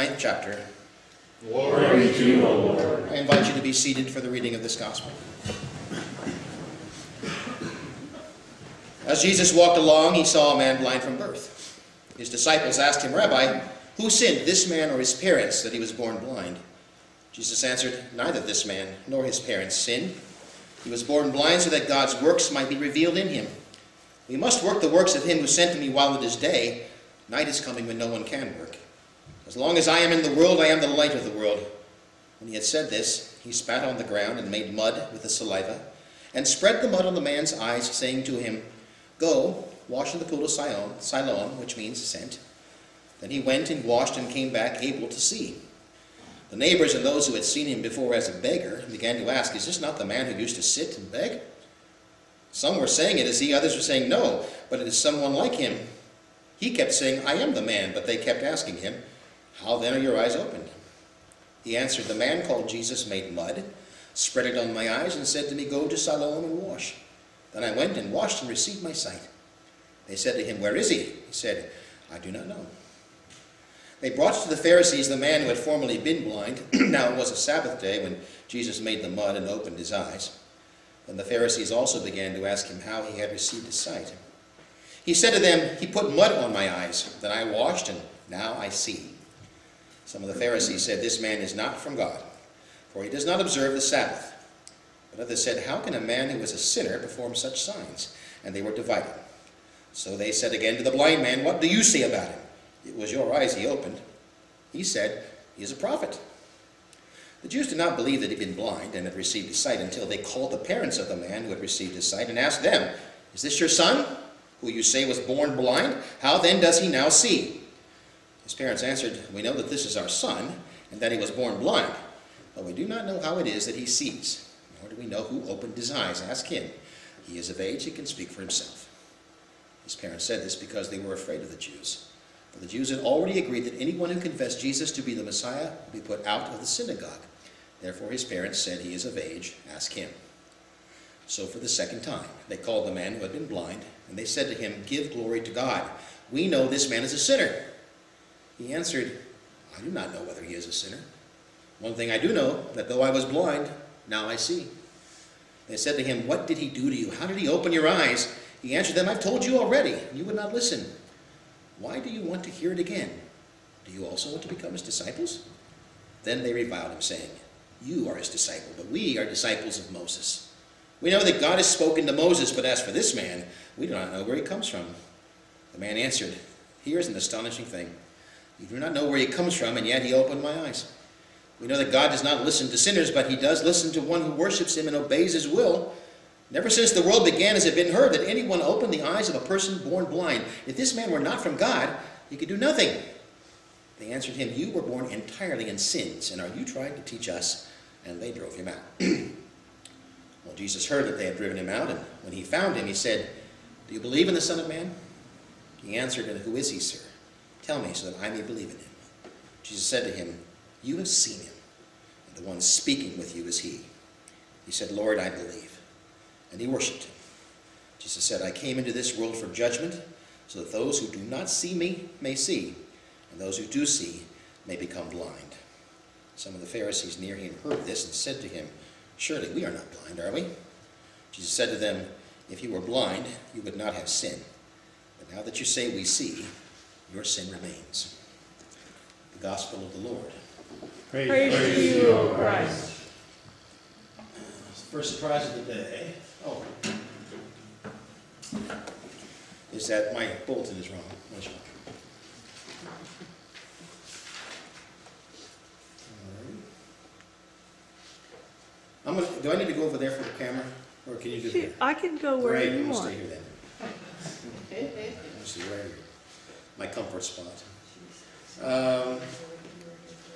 9th chapter. Glory to you, O Lord. I invite you to be seated for the reading of this gospel. As Jesus walked along, he saw a man blind from birth. His disciples asked him, "Rabbi, who sinned, this man or his parents, that he was born blind?" Jesus answered, "Neither this man nor his parents sinned. He was born blind so that God's works might be revealed in him. We must work the works of him who sent me while it is day. Night is coming when no one can work. As long as I am in the world, I am the light of the world." When he had said this, he spat on the ground and made mud with the saliva, and spread the mud on the man's eyes, saying to him, "Go, wash in the pool of Siloam," which means sent. Then he went and washed and came back able to see. The neighbors and those who had seen him before as a beggar began to ask, "Is this not the man who used to sit and beg?" Some were saying, "It is he." Others were saying, "No, but it is someone like him." He kept saying, "I am the man," but they kept asking him, "How then are your eyes opened?" He answered, "The man called Jesus made mud, spread it on my eyes, and said to me, 'Go to Siloam and wash.' Then I went and washed and received my sight." They said to him, "Where is he?" He said, "I do not know." They brought to the Pharisees the man who had formerly been blind. Now it was a Sabbath day when Jesus made the mud and opened his eyes. Then the Pharisees also began to ask him how he had received his sight. He said to them, "He put mud on my eyes. Then I washed, and now I see." Some of the Pharisees said, "This man is not from God, for he does not observe the Sabbath." But others said, "How can a man who is a sinner perform such signs?" And they were divided. So they said again to the blind man, "What do you say about him? It was your eyes he opened." He said, "He is a prophet." The Jews did not believe that he had been blind and had received his sight until they called the parents of the man who had received his sight and asked them, "Is this your son, who you say was born blind? How then does he now see?" His parents answered, "We know that this is our son, and that he was born blind, but we do not know how it is that he sees, nor do we know who opened his eyes. Ask him. He is of age, he can speak for himself." His parents said this because they were afraid of the Jews. For the Jews had already agreed that anyone who confessed Jesus to be the Messiah would be put out of the synagogue. Therefore his parents said, "He is of age, ask him." So for the second time they called the man who had been blind, and they said to him, "Give glory to God. We know this man is a sinner." He answered, "I do not know whether he is a sinner. One thing I do know, that though I was blind, now I see." They said to him, "What did he do to you? How did he open your eyes?" He answered them, "I've told you already, and you would not listen. Why do you want to hear it again? Do you also want to become his disciples?" Then they reviled him, saying, "You are his disciple, but we are disciples of Moses. We know that God has spoken to Moses, but as for this man, we do not know where he comes from." The man answered, "Here is an astonishing thing. You do not know where he comes from, and yet he opened my eyes. We know that God does not listen to sinners, but he does listen to one who worships him and obeys his will. Never since the world began has it been heard that anyone opened the eyes of a person born blind. If this man were not from God, he could do nothing." They answered him, "You were born entirely in sins, and are you trying to teach us?" And they drove him out. Well, Jesus heard that they had driven him out, and when he found him, he said, "Do you believe in the Son of Man?" He answered, "And who is he, sir? Tell me, so that I may believe in him." Jesus said to him, "You have seen him, and the one speaking with you is he." He said, "Lord, I believe." And he worshipped him. Jesus said, "I came into this world for judgment, so that those who do not see me may see, and those who do see may become blind." Some of the Pharisees near him heard this and said to him, "Surely we are not blind, are we?" Jesus said to them, "If you were blind, you would not have sin. But now that you say we see, your sin remains." The Gospel of the Lord. Praise to you, O Christ. First surprise of the day. Is that my bulletin is wrong. Do I need to go over there for the camera, or can you do it here? I can go wherever Great, you I'm want. gonna stay here then. Let's see, right here. My comfort spot.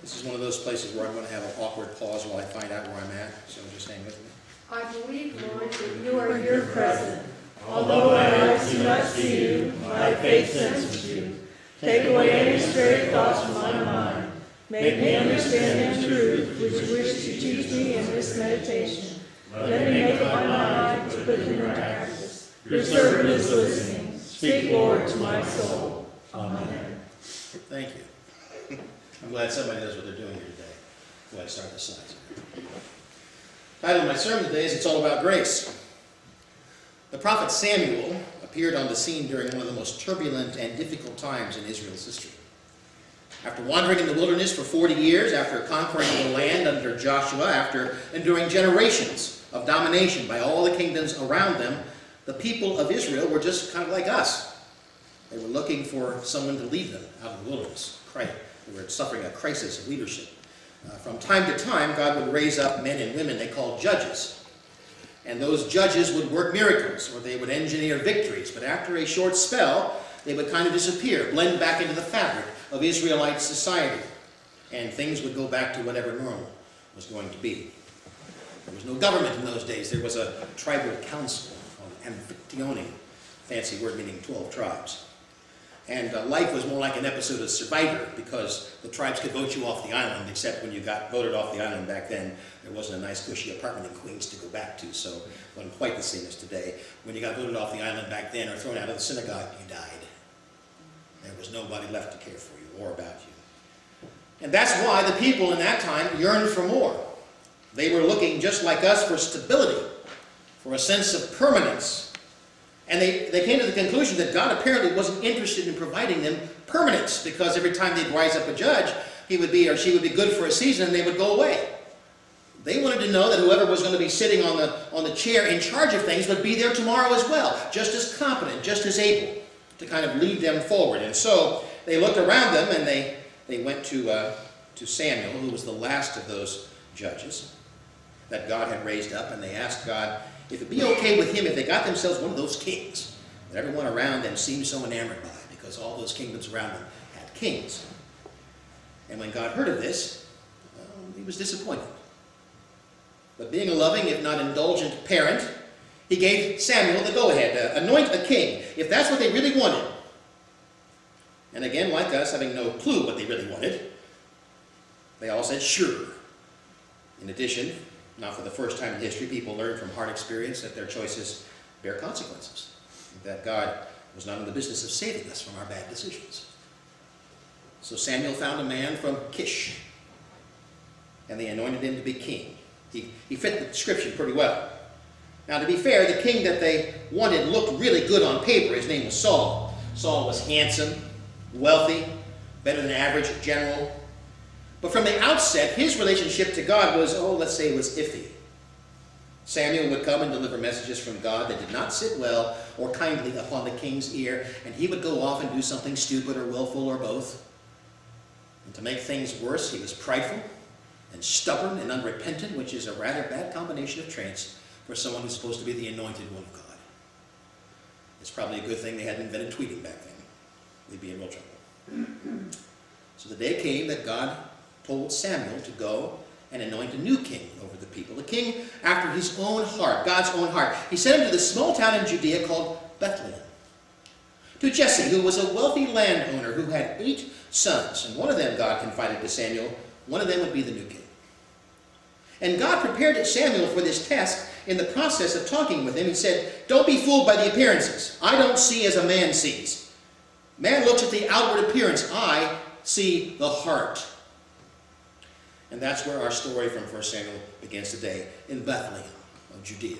This is one of those places where I'm going to have an awkward pause while I find out where I'm at, so just hang with me. I believe, Lord, that you are here present. Although my eyes do not see you, my faith senses you. Take away any stray thoughts from my mind. Make me understand the truth which you wish to teach me in this meditation. Let me make up my mind to put them into practice. Your servant is listening. Speak, Lord, to my soul. Amen. Thank you. I'm glad somebody knows what they're doing here today. Before I start the slides. The title of my sermon today is It's All About Grace. The prophet Samuel appeared on the scene during one of the most turbulent and difficult times in Israel's history. After wandering in the wilderness for 40 years, after conquering the land under Joshua, after enduring generations of domination by all the kingdoms around them, the people of Israel were just kind of like us. They were looking for someone to lead them out of the wilderness. They were suffering a crisis of leadership. From time to time, God would raise up men and women they called judges. And those judges would work miracles, or they would engineer victories. But after a short spell, they would kind of disappear, blend back into the fabric of Israelite society. And things would go back to whatever normal was going to be. There was no government in those days. There was a tribal council called Amphiktyoning, fancy word meaning 12 tribes. And life was more like an episode of Survivor, because the tribes could vote you off the island, except when you got voted off the island back then, there wasn't a nice cushy apartment in Queens to go back to, so it wasn't quite the same as today. When you got voted off the island back then or thrown out of the synagogue, you died. There was nobody left to care for you or about you. And that's why the people in that time yearned for more. They were looking, just like us, for stability, for a sense of permanence. And they came to the conclusion that God apparently wasn't interested in providing them permanence, because every time they'd rise up a judge, he would be or she would be good for a season and they would go away. They wanted to know that whoever was going to be sitting on the chair in charge of things would be there tomorrow as well, just as competent, just as able to kind of lead them forward. And so they looked around them and they went to Samuel, who was the last of those judges that God had raised up, and they asked God if it'd be okay with him if they got themselves one of those kings that everyone around them seemed so enamored by, because all those kingdoms around them had kings. And when God heard of this, he was disappointed. But being a loving, if not indulgent parent, he gave Samuel the go-ahead, anoint a king, if that's what they really wanted. And again, like us, having no clue what they really wanted, they all said, sure. In addition, not for the first time in history, people learned from hard experience that their choices bear consequences, that God was not in the business of saving us from our bad decisions. So Samuel found a man from Kish, and they anointed him to be king. He fit the description pretty well. Now, to be fair, the king that they wanted looked really good on paper. His name was Saul. Saul was handsome, wealthy, better than average general. But from the outset, his relationship to God was, let's say it was iffy. Samuel would come and deliver messages from God that did not sit well or kindly upon the king's ear, and he would go off and do something stupid or willful or both. And to make things worse, he was prideful and stubborn and unrepentant, which is a rather bad combination of traits for someone who's supposed to be the anointed one of God. It's probably a good thing they hadn't invented tweeting back then. They'd be in real trouble. So the day came that God told Samuel to go and anoint a new king over the people, a king after his own heart, God's own heart. He sent him to this small town in Judea called Bethlehem, to Jesse, who was a wealthy landowner who had 8 sons, and one of them, God confided to Samuel, one of them would be the new king. And God prepared Samuel for this task in the process of talking with him. He said, don't be fooled by the appearances. I don't see as a man sees. Man looks at the outward appearance. I see the heart. And that's where our story from 1 Samuel begins today, in Bethlehem of Judea,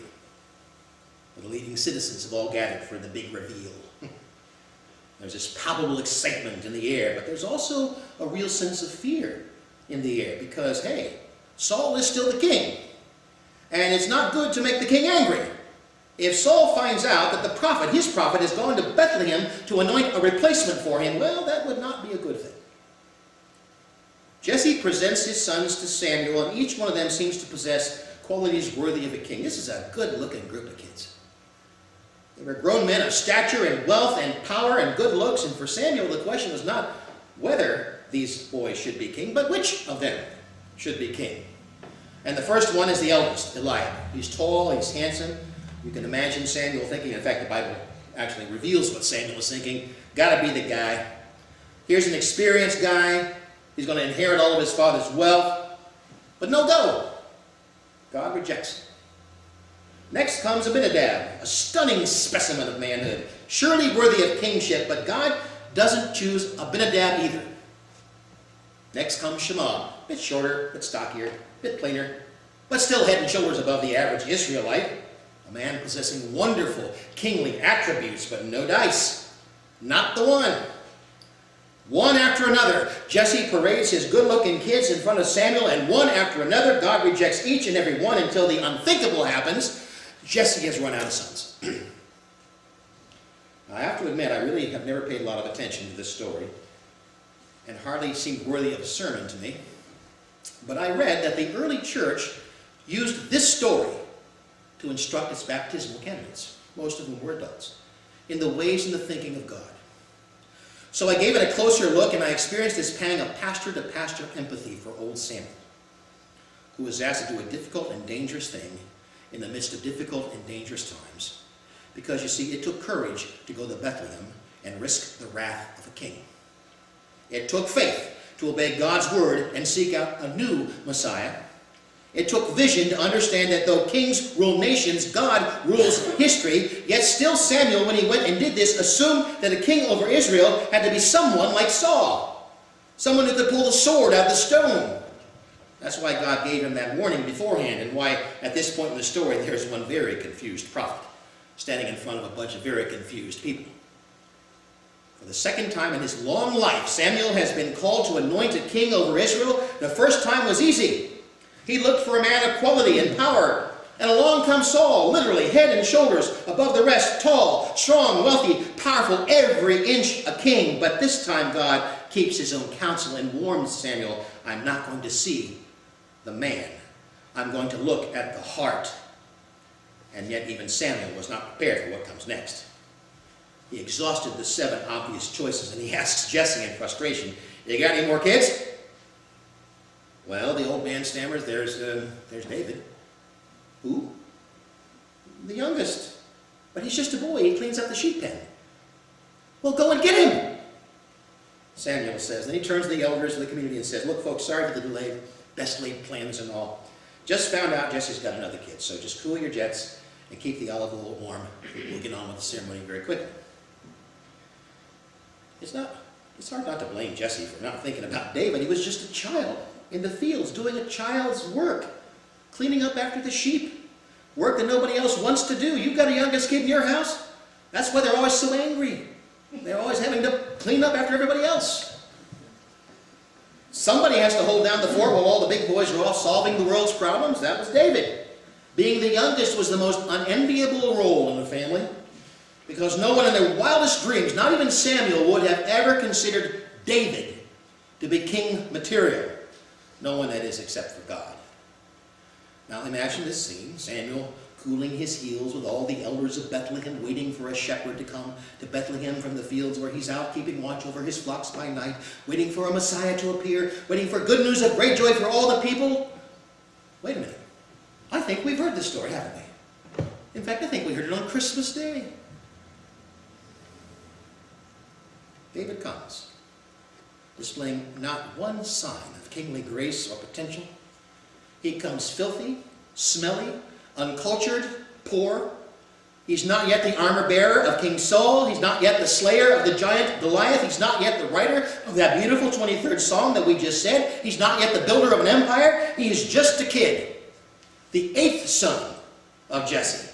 where the leading citizens have all gathered for the big reveal. There's this palpable excitement in the air, but there's also a real sense of fear in the air, because, hey, Saul is still the king, and it's not good to make the king angry. If Saul finds out that the prophet, his prophet, has gone to Bethlehem to anoint a replacement for him, well, that would not be a good thing. Jesse presents his sons to Samuel, and each one of them seems to possess qualities worthy of a king. This is a good-looking group of kids. They were grown men of stature and wealth and power and good looks, and for Samuel the question was not whether these boys should be king, but which of them should be king. And the first one is the eldest, Eliab. He's tall, he's handsome. You can imagine Samuel thinking, in fact the Bible actually reveals what Samuel was thinking, gotta be the guy. Here's an experienced guy. He's going to inherit all of his father's wealth. But no go. God rejects him. Next comes Abinadab, a stunning specimen of manhood, surely worthy of kingship, but God doesn't choose Abinadab either. Next comes Shema, a bit shorter, a bit stockier, a bit plainer, but still head and shoulders above the average Israelite. A man possessing wonderful kingly attributes, but no dice. Not the one. One after another, Jesse parades his good-looking kids in front of Samuel, and one after another, God rejects each and every one until the unthinkable happens. Jesse has run out of sons. Now, I have to admit, I really have never paid a lot of attention to this story, and hardly seemed worthy of a sermon to me. But I read that the early church used this story to instruct its baptismal candidates, most of whom were adults, in the ways and the thinking of God. So I gave it a closer look, and I experienced this pang of pastor-to-pastor empathy for old Samuel, who was asked to do a difficult and dangerous thing in the midst of difficult and dangerous times. Because, you see, it took courage to go to Bethlehem and risk the wrath of a king. It took faith to obey God's word and seek out a new Messiah. It took vision to understand that though kings rule nations, God rules history. Yet still Samuel, when he went and did this, assumed that a king over Israel had to be someone like Saul. Someone who could pull the sword out of the stone. That's why God gave him that warning beforehand, and why at this point in the story there's one very confused prophet standing in front of a bunch of very confused people. For the second time in his long life, Samuel has been called to anoint a king over Israel. The first time was easy. He looked for a man of quality and power. And along comes Saul, literally head and shoulders above the rest, tall, strong, wealthy, powerful, every inch a king. But this time God keeps his own counsel and warns Samuel, I'm not going to see the man. I'm going to look at the heart. And yet even Samuel was not prepared for what comes next. He exhausted the 7 obvious choices, and he asks Jesse in frustration, you got any more kids? Well, the old man stammers, there's David. Who? The youngest. But he's just a boy. He cleans up the sheep pen. Well, go and get him, Samuel says. Then he turns to the elders of the community and says, look, folks, sorry for the delay. Best laid plans and all. Just found out Jesse's got another kid, so just cool your jets and keep the olive oil warm. We'll get on with the ceremony very quickly. It's hard not to blame Jesse for not thinking about David. He was just a child in the fields doing a child's work, cleaning up after the sheep, work that nobody else wants to do. You've got a youngest kid in your house? That's why they're always so angry. They're always having to clean up after everybody else. Somebody has to hold down the fort while all the big boys are off solving the world's problems. That was David. Being the youngest was the most unenviable role in the family, because no one in their wildest dreams, not even Samuel, would have ever considered David to be king material. No one, that is, except for God. Now imagine this scene, Samuel cooling his heels with all the elders of Bethlehem, waiting for a shepherd to come to Bethlehem from the fields where he's out keeping watch over his flocks by night, waiting for a Messiah to appear, waiting for good news of great joy for all the people. Wait a minute. I think we've heard this story, haven't we? In fact, I think we heard it on Christmas Day. David comes, displaying not one sign of kingly grace or potential. He comes filthy, smelly, uncultured, poor. He's not yet the armor-bearer of King Saul. He's not yet the slayer of the giant Goliath. He's not yet the writer of that beautiful 23rd Psalm that we just said. He's not yet the builder of an empire. He is just a kid, the 8th son of Jesse,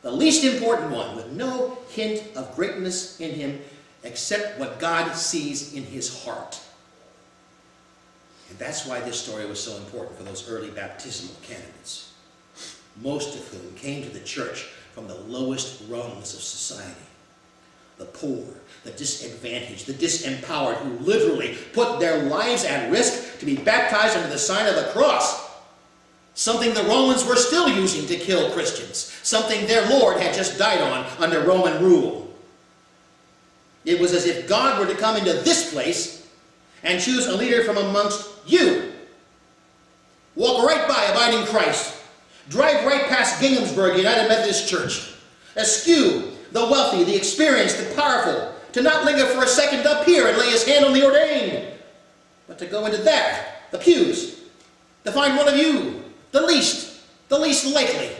the least important one, with no hint of greatness in him except what God sees in his heart. And that's why this story was so important for those early baptismal candidates, most of whom came to the church from the lowest rungs of society. The poor, the disadvantaged, the disempowered, who literally put their lives at risk to be baptized under the sign of the cross. Something the Romans were still using to kill Christians. Something their Lord had just died on under Roman rule. It was as if God were to come into this place and choose a leader from amongst you. Walk right by abiding Christ. Drive right past Ginghamsburg United Methodist Church. Eschew the wealthy, the experienced, the powerful. To not linger for a second up here and lay his hand on the ordained. But to go into there, the pews. To find one of you, the least likely.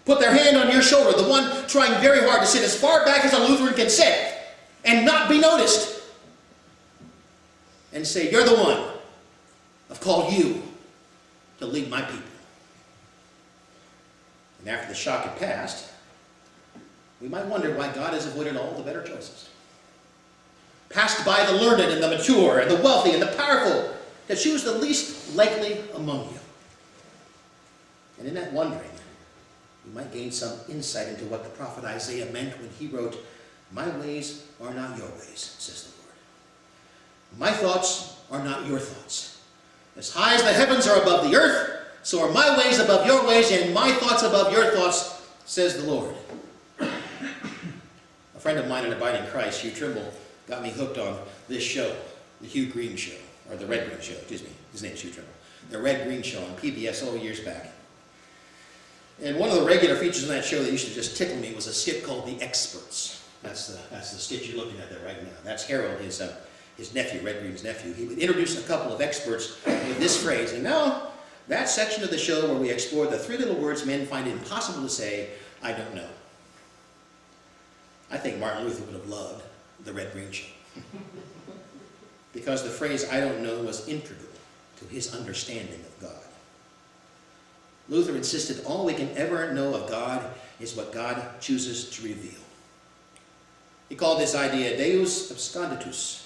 Put their hand on your shoulder, the one trying very hard to sit as far back as a Lutheran can sit and not be noticed. And say, you're the one. called you to lead my people. And after the shock had passed, we might wonder why God has avoided all the better choices. Passed by the learned and the mature and the wealthy and the powerful to choose the least likely among you. And in that wondering, we might gain some insight into what the prophet Isaiah meant when he wrote, "My ways are not your ways, says the Lord. My thoughts are not your thoughts. As high as the heavens are above the earth, so are my ways above your ways and my thoughts above your thoughts, says the Lord." A friend of mine in abiding Christ, Hugh Trimble, got me hooked on this show, the Hugh Green Show, or the Red Green Show, excuse me. His name's Hugh Trimble. The Red Green Show on PBS all years back. And one of the regular features in that show that used to just tickle me was a skit called The Experts. That's the skit you're looking at there right now. That's Harold, his nephew, Red Green's nephew. He would introduce a couple of experts with this phrase. And now, that section of the show where we explore the three little words men find it impossible to say, "I don't know." I think Martin Luther would have loved the Red Green Show. Because the phrase, "I don't know," was integral to his understanding of God. Luther insisted all we can ever know of God is what God chooses to reveal. He called this idea Deus absconditus.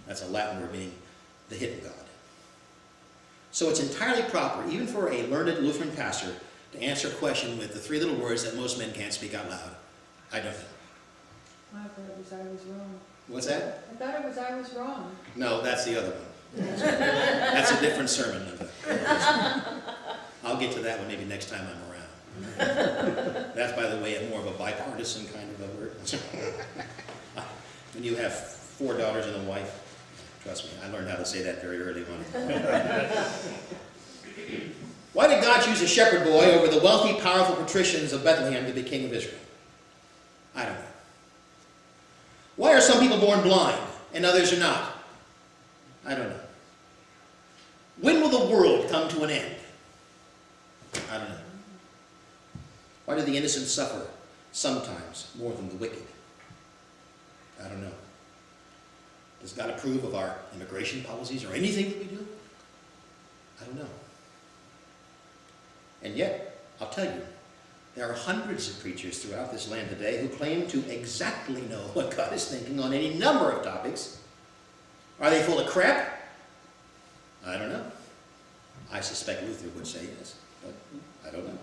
That's a Latin word meaning the hidden God. So it's entirely proper, even for a learned Lutheran pastor, to answer a question with the three little words that most men can't speak out loud. I don't know. I thought it was I was wrong. What's that? I thought it was I was wrong. No, that's the other one. That's a different sermon, Linda. I'll get to that one maybe next time I'm around. That's, by the way, more of a bipartisan kind of a word. When you have 4 daughters and a wife, trust me, I learned how to say that very early on. Why did God choose a shepherd boy over the wealthy, powerful patricians of Bethlehem to be king of Israel? I don't know. Why are some people born blind and others are not? I don't know. When will the world come to an end? I don't know. Why do the innocent suffer sometimes more than the wicked? I don't know. Does God approve of our immigration policies or anything that we do? I don't know. And yet, I'll tell you, there are hundreds of preachers throughout this land today who claim to exactly know what God is thinking on any number of topics. Are they full of crap? I don't know. I suspect Luther would say yes, but I don't know.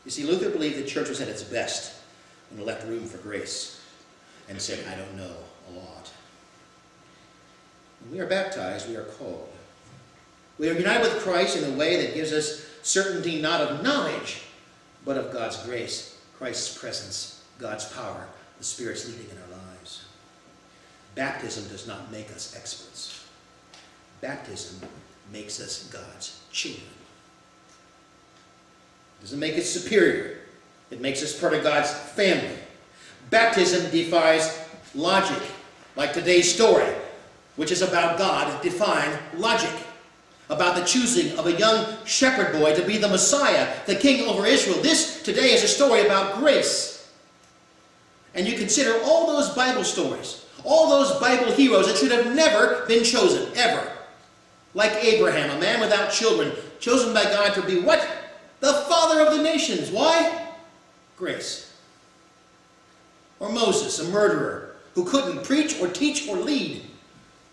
You see, Luther believed the church was at its best when it left room for grace and said, "I don't know a lot." When we are baptized, we are called. We are united with Christ in a way that gives us certainty not of knowledge, but of God's grace, Christ's presence, God's power, the Spirit's leading in our lives. Baptism does not make us experts. Baptism makes us God's children. It doesn't make us superior. It makes us part of God's family. Baptism defies logic, like today's story, which is about God defying logic, about the choosing of a young shepherd boy to be the Messiah, the king over Israel. This today is a story about grace. And you consider all those Bible stories, all those Bible heroes that should have never been chosen, ever. Like Abraham, a man without children, chosen by God to be what? The father of the nations. Why? Grace. Or Moses, a murderer who couldn't preach or teach or lead,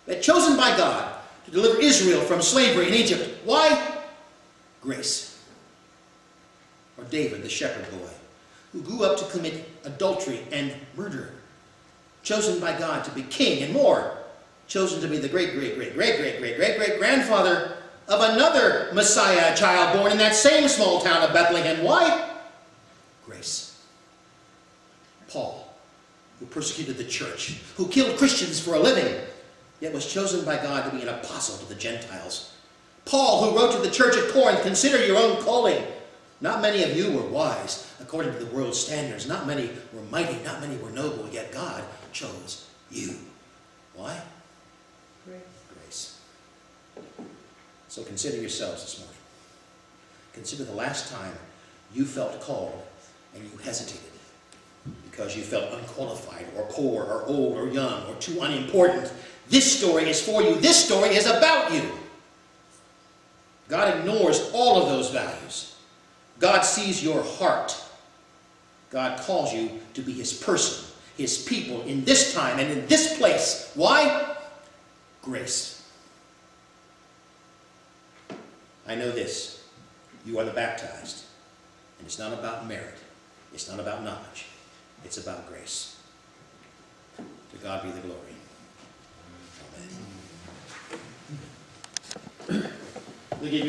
but chosen by God to deliver Israel from slavery in Egypt. Why? Grace. Or David, the shepherd boy, who grew up to commit adultery and murder, chosen by God to be king and more, chosen to be the great-great-great-great-great-great-great-grandfather of another Messiah child born in that same small town of Bethlehem. Why? Grace. Paul, who persecuted the church, who killed Christians for a living, yet was chosen by God to be an apostle to the Gentiles. Paul, who wrote to the church at Corinth, "Consider your own calling. Not many of you were wise according to the world's standards. Not many were mighty. Not many were noble. Yet God chose you." Why? Grace. So consider yourselves this morning. Consider the last time you felt called and you hesitated because you felt unqualified or poor or old or young or too unimportant This story is for you. This story is about you. God ignores all of those values. God sees your heart. God calls you to be his person, his people, in this time and in this place. Why? Grace. I know this. You are the baptized. And it's not about merit. It's not about knowledge. It's about grace. To God be the glory. Amen. We'll give you